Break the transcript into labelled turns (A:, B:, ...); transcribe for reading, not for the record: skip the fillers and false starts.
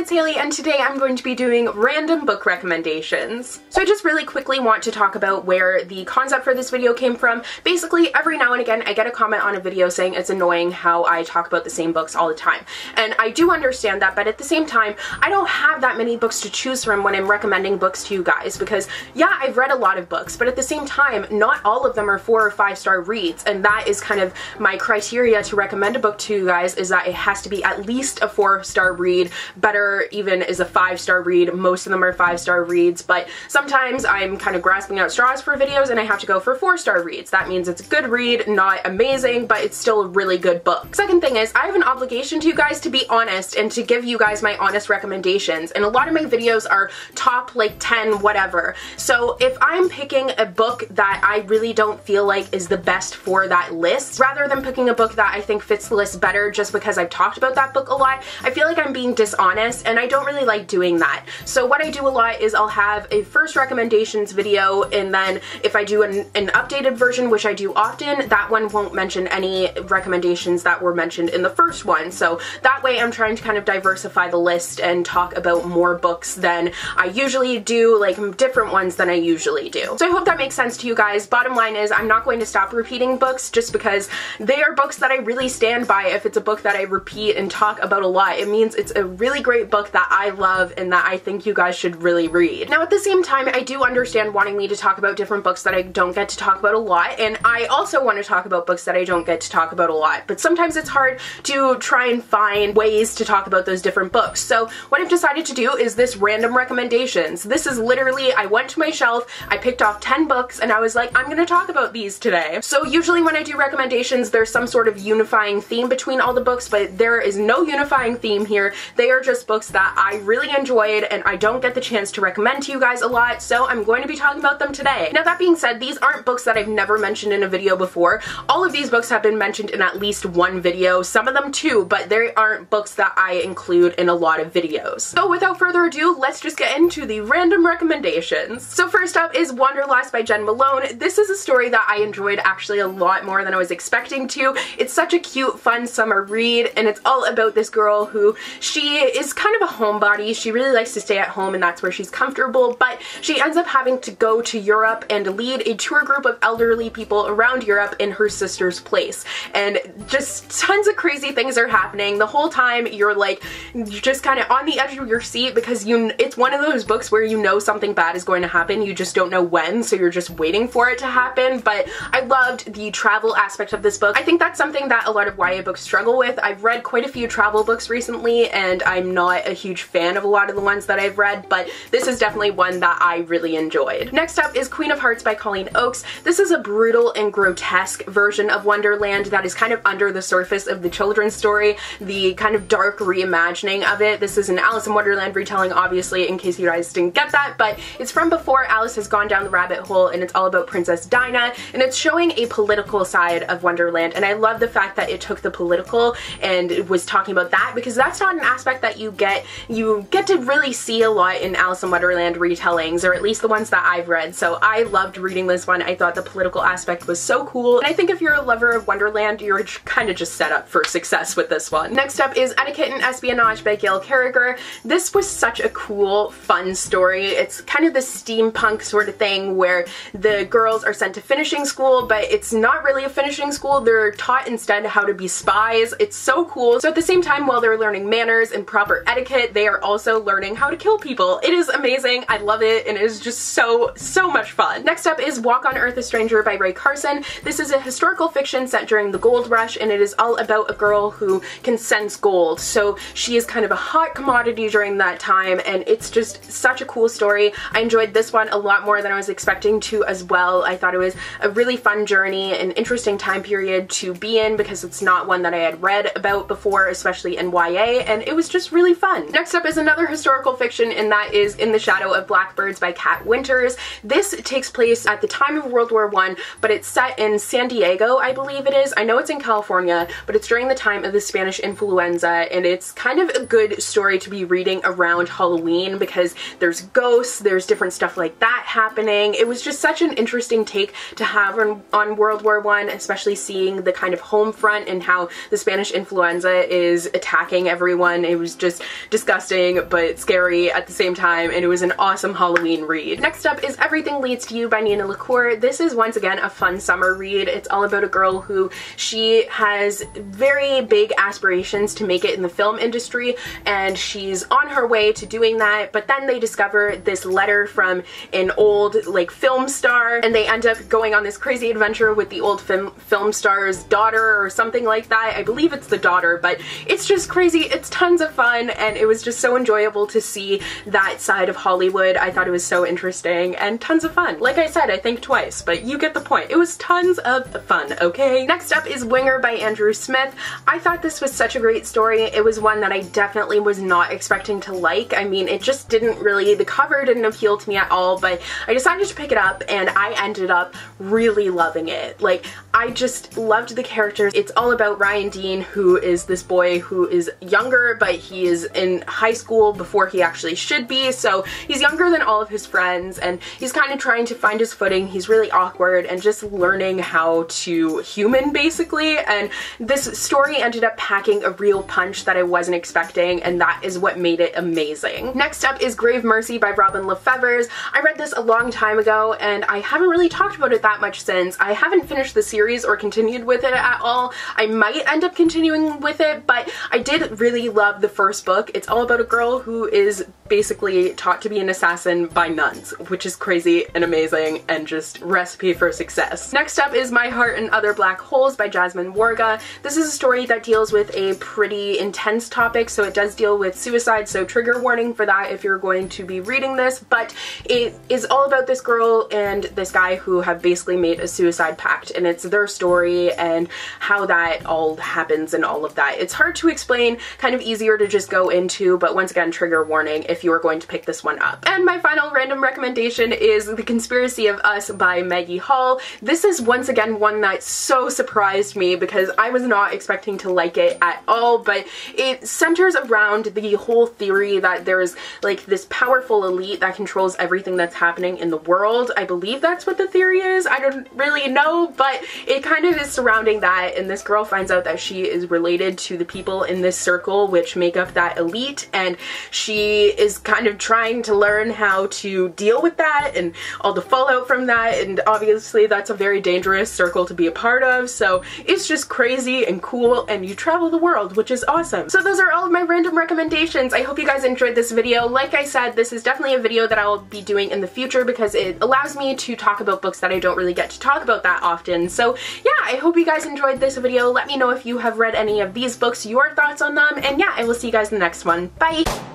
A: it's Hailey, and today I'm going to be doing random book recommendations. So I just really quickly want to talk about where the concept for this video came from. Basically, every now and again I get a comment on a video saying it's annoying how I talk about the same books all the time. And I do understand that, but at the same time, I don't have that many books to choose from when I'm recommending books to you guys, because yeah, I've read a lot of books, but at the same time, not all of them are 4 or 5 star reads, and that is kind of my criteria to recommend a book to you guys, is that it has to be at least a 4-star read. Better even is a 5-star read. Most of them are 5-star reads, but sometimes I'm kind of grasping at straws for videos and I have to go for 4-star reads. That means it's a good read, not amazing, but it's still a really good book. Second thing is, I have an obligation to you guys to be honest and to give you guys my honest recommendations, and a lot of my videos are top like 10 whatever. So if I'm picking a book that I really don't feel like is the best for that list, rather than picking a book that I think fits the list better just because I've talked about that book a lot, I feel like I'm being dishonest, and I don't really like doing that. So what I do a lot is I'll have a first recommendations video, and then if I do an updated version, which I do often, that one won't mention any recommendations that were mentioned in the first one. So that way I'm trying to kind of diversify the list and talk about more books than I usually do, like different ones than I usually do. So I hope that makes sense to you guys. Bottom line is, I'm not going to stop repeating books just because they are books that I really stand by. If it's a book that I repeat and talk about a lot, it means it's a really great book that I love and that I think you guys should really read. Now at the same time, I do understand wanting me to talk about different books that I don't get to talk about a lot, and I also want to talk about books that I don't get to talk about a lot, but sometimes it's hard to try and find ways to talk about those different books. So what I've decided to do is this random recommendations. This is literally, I went to my shelf, I picked off 10 books, and I was like, I'm gonna talk about these today. So usually when I do recommendations, there's some sort of unifying theme between all the books, but there is no unifying theme here. They are just books that I really enjoyed and I don't get the chance to recommend to you guys a lot, so I'm going to be talking about them today. Now that being said, these aren't books that I've never mentioned in a video before. All of these books have been mentioned in at least one video, some of them two, but they aren't books that I include in a lot of videos. So without further ado, let's just get into the random recommendations. So first up is Wonderlocke by Jen Malone. This is a story that I enjoyed actually a lot more than I was expecting to. It's such a cute, fun summer read, and it's all about this girl who, she is kind of a homebody. She really likes to stay at home and that's where she's comfortable, but she ends up having to go to Europe and lead a tour group of elderly people around Europe in her sister's place. And just tons of crazy things are happening. The whole time you're like, you're just kind of on the edge of your seat because it's one of those books where you know something bad is going to happen, you just don't know when, so you're just waiting for it to happen. But I loved the travel aspect of this book. I think that's something that a lot of YA books struggle with. I've read quite a few travel books recently and I'm not a huge fan of a lot of the ones that I've read, but this is definitely one that I really enjoyed. Next up is Queen of Hearts by Colleen Oakes. This is a brutal and grotesque version of Wonderland that is kind of under the surface of the children's story, the kind of dark reimagining of it. This is an Alice in Wonderland retelling, obviously, in case you guys didn't get that, but it's from before Alice has gone down the rabbit hole, and it's all about Princess Dinah, and it's showing a political side of Wonderland, and I love the fact that it took the political and it was talking about that, because that's not an aspect that you get to really see a lot in Alice in Wonderland retellings, or at least the ones that I've read. So I loved reading this one. I thought the political aspect was so cool, and I think if you're a lover of Wonderland, you're kind of just set up for success with this one. Next up is Educatin and Espionage by Gail Carriger. This was such a cool, fun story. It's kind of the steampunk sort of thing where the girls are sent to finishing school, but it's not really a finishing school. They're taught instead how to be spies. It's so cool. So at the same time, while they're learning manners and proper etiquette, they are also learning how to kill people. It is amazing. I love it, and it is just so much fun. Next up is Walk on Earth a Stranger by Ray Carson. This is a historical fiction set during the gold rush, and it is all about a girl who can sense gold. So she is kind of a hot commodity during that time, and it's just such a cool story. I enjoyed this one a lot more than I was expecting to as well. I thought it was a really fun journey, an interesting time period to be in because it's not one that I had read about before, especially in YA, and it was just really fun. Next up is another historical fiction, and that is In the Shadow of Blackbirds by Kat Winters. This takes place at the time of World War I, but it's set in San Diego, I believe it is. I know it's in California, but it's during the time of the Spanish influenza, and it's kind of a good story to be reading around Halloween because there's ghosts, there's different stuff like that happening. It was just such an interesting take to have on World War I, especially seeing the kind of home front and how the Spanish influenza is attacking everyone. It was just disgusting but scary at the same time, and it was an awesome Halloween read. Next up is Everything Leads to You by Nina LaCour. This is once again a fun summer read. It's all about a girl who she has very big aspirations to make it in the film industry, and she's on her way to doing that, but then they discover this letter from an old like film star, and they end up going on this crazy adventure with the old film star's daughter or something like that. I believe it's the daughter, but it's just crazy. It's tons of fun, and it was just so enjoyable to see that side of Hollywood. I thought it was so interesting and tons of fun. Like I said, I think twice, but you get the point. It was tons of fun, okay? Next up is Winger by Andrew Smith. I thought this was such a great story. It was one that I definitely was not expecting to like. I mean, it just didn't really, the cover didn't appeal to me at all, but I decided to pick it up and I ended up really loving it. Like, I just loved the characters. It's all about Ryan Dean, who is this boy who is younger, but he is in high school before he actually should be, so he's younger than all of his friends, and he's kind of trying to find his footing. He's really awkward and just learning how to human, basically, and this story ended up packing a real punch that I wasn't expecting, and that is what made it amazing. Next up is Grave Mercy by Robin Lefevre. I read this a long time ago, and I haven't really talked about it that much since. I haven't finished the series or continued with it at all. I might end up continuing with it, but I did really love the first book. It's all about a girl who is basically taught to be an assassin by nuns, which is crazy and amazing and just recipe for success. Next up is My Heart and Other Black Holes by Jasmine Warga. This is a story that deals with a pretty intense topic, so it does deal with suicide, so trigger warning for that if you're going to be reading this, but it is all about this girl and this guy who have basically made a suicide pact, and it's their story and how that all happens and all of that. It's hard to explain, kind of easier to just go into, but once again, trigger warning if you are going to pick this one up. And my final random recommendation is The Conspiracy of Us by Maggie Hall. This is once again one that so surprised me because I was not expecting to like it at all, but it centers around the whole theory that there's like this powerful elite that controls everything that's happening in the world. I believe that's what the theory is. I don't really know, but it kind of is surrounding that, and this girl finds out that she is related to the people in this circle which make up that elite, and she is kind of trying to learn how to deal with that and all the fallout from that, and obviously that's a very dangerous circle to be a part of, so it's just crazy and cool, and you travel the world, which is awesome. So those are all of my random recommendations. I hope you guys enjoyed this video. Like I said, this is definitely a video that I'll be doing in the future because it allows me to talk about books that I don't really get to talk about that often. So yeah, I hope you guys enjoyed this video. Let me know if you have read any of these books, your thoughts on them, and yeah, I will see you guys in the next one. Bye!